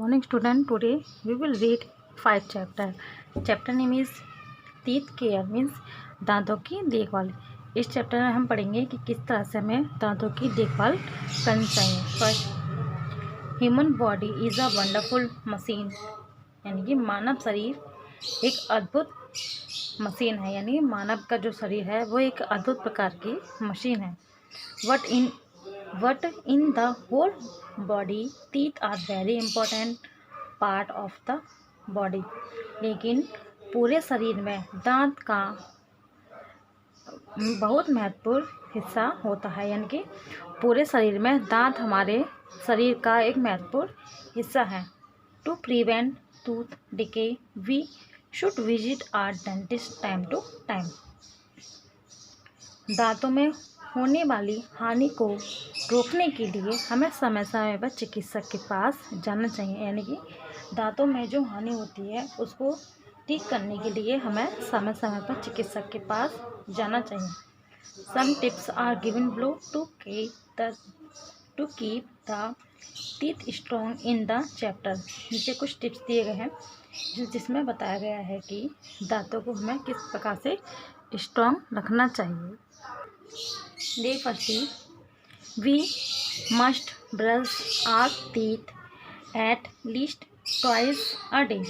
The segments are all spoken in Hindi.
morning student. Today we will read 5 chapter. Chapter name is teeth care means दांतों की देखभाल। इस चैप्टर में हम पढ़ेंगे कि किस तरह से हमें दांतों की देखभाल करनी चाहिए। First, human body is a wonderful machine, यानी कि मानव शरीर एक अद्भुत मशीन है, यानी मानव का जो शरीर है वो एक अद्भुत प्रकार की मशीन है। But in the whole body, teeth are very important part of the body. लेकिन पूरे शरीर में दांत का बहुत महत्वपूर्ण हिस्सा होता है, यानी कि पूरे शरीर में दांत हमारे शरीर का एक महत्वपूर्ण हिस्सा है। To prevent tooth decay we should visit our dentist time to time. दांतों में होने वाली हानि को रोकने के लिए हमें समय समय पर चिकित्सक के पास जाना चाहिए, यानी कि दांतों में जो हानि होती है उसको ठीक करने के लिए हमें समय समय पर चिकित्सक के पास जाना चाहिए। Some tips are given below to keep the teeth strong in the chapter. नीचे कुछ टिप्स दिए गए हैं जिसमें बताया गया है कि दांतों को हमें किस प्रकार से स्ट्रॉन्ग रखना चाहिए। The first, we must brush our teeth at least twice a day.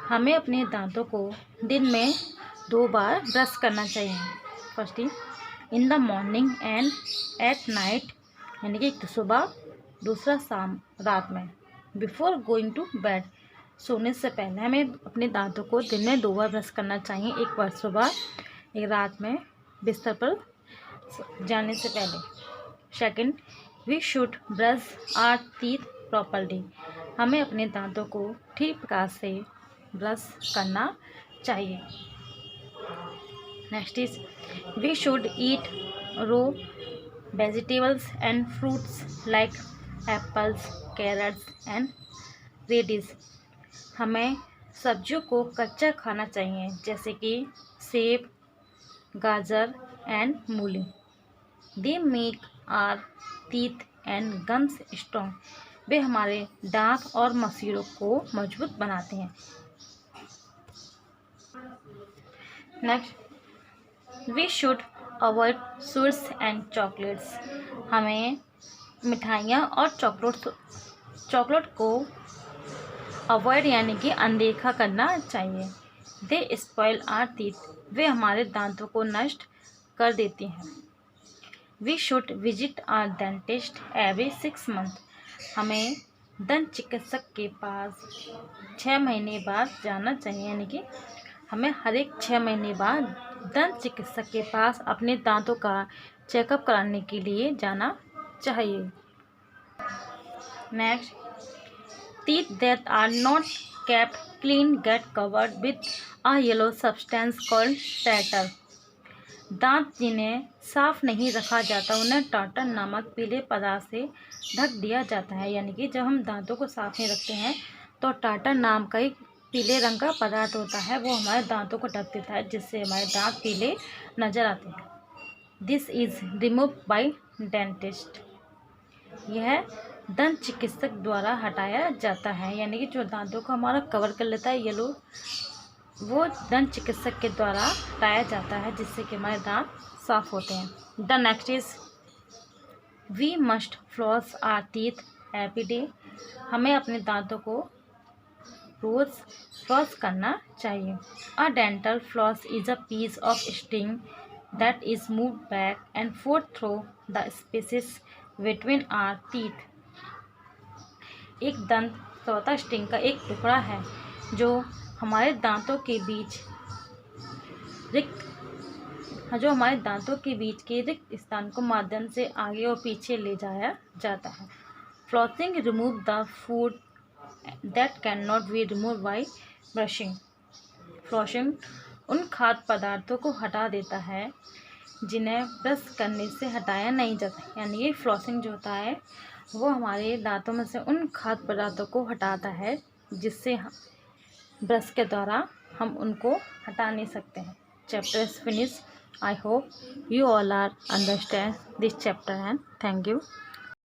हमें अपने दांतों को दिन में 2 बार ब्रश करना चाहिए। First, in the morning and at night, यानी कि एक सुबह, दूसरा शाम रात में। बिफोर गोइंग टू बेड, सोने से पहले हमें अपने दांतों को दिन में 2 बार ब्रश करना चाहिए, एक बार सुबह, एक रात में बिस्तर पर जाने से पहले। Second, we should brush our teeth properly. हमें अपने दांतों को ठीक प्रकार से ब्रश करना चाहिए। Next is, we should eat raw vegetables and fruits like apples, carrots and radish. हमें सब्जियों को कच्चा खाना चाहिए, जैसे कि सेब, गाजर एंड मूली। They make our teeth and gums strong. वे हमारे दांत और मसूड़ों को मजबूत बनाते हैं। Next, we should avoid sweets and chocolates. हमें मिठाइयाँ और चॉकलेट को अवॉइड, यानी कि अनदेखा करना चाहिए। They spoil our teeth. वे हमारे दांतों को नष्ट कर देती हैं। We should visit our dentist every 6 month. हमें दंत चिकित्सक के पास 6 महीने बाद जाना चाहिए, यानी कि हमें हर एक 6 महीने बाद दंत चिकित्सक के पास अपने दांतों का चेकअप कराने के लिए जाना चाहिए। Next, teeth that are not kept clean get covered with a yellow substance called tartar. दांत जिन्हें साफ नहीं रखा जाता उन्हें टार्टर नामक पीले पदार्थ से ढक दिया जाता है, यानी कि जब हम दांतों को साफ नहीं रखते हैं तो टार्टर नाम का एक पीले रंग का पदार्थ होता है, वो हमारे दांतों को ढक देता है, जिससे हमारे दांत पीले नजर आते हैं। This is remove by dentist. यह दंत चिकित्सक द्वारा हटाया जाता है, यानी कि जो दांतों को हमारा कवर कर लेता है येलो, वो दंत चिकित्सक के द्वारा हटाया जाता है, जिससे कि हमारे दांत साफ होते हैं। The next is, we must floss our teeth every day. हमें अपने दांतों को रोज फ्लॉस करना चाहिए। A dental floss is a piece of string that is move back and forth through the spaces between our teeth. एक दंत चौथा स्टिंग का एक टुकड़ा है जो हमारे दांतों के बीच के रिक्त स्थान को माध्यम से आगे और पीछे ले जाया जाता है। Flossing remove the food that can not be remove by brushing. Flossing उन खाद्य पदार्थों को हटा देता है जिन्हें ब्रश करने से हटाया नहीं जाता, यानी कि फ्लॉसिंग जो होता है वो हमारे दांतों में से उन खाद्य पदार्थों को हटाता है जिससे ब्रश के द्वारा हम उनको हटा नहीं सकते हैं। Chapter is finish. I hope you all are understand this chapter and thank you.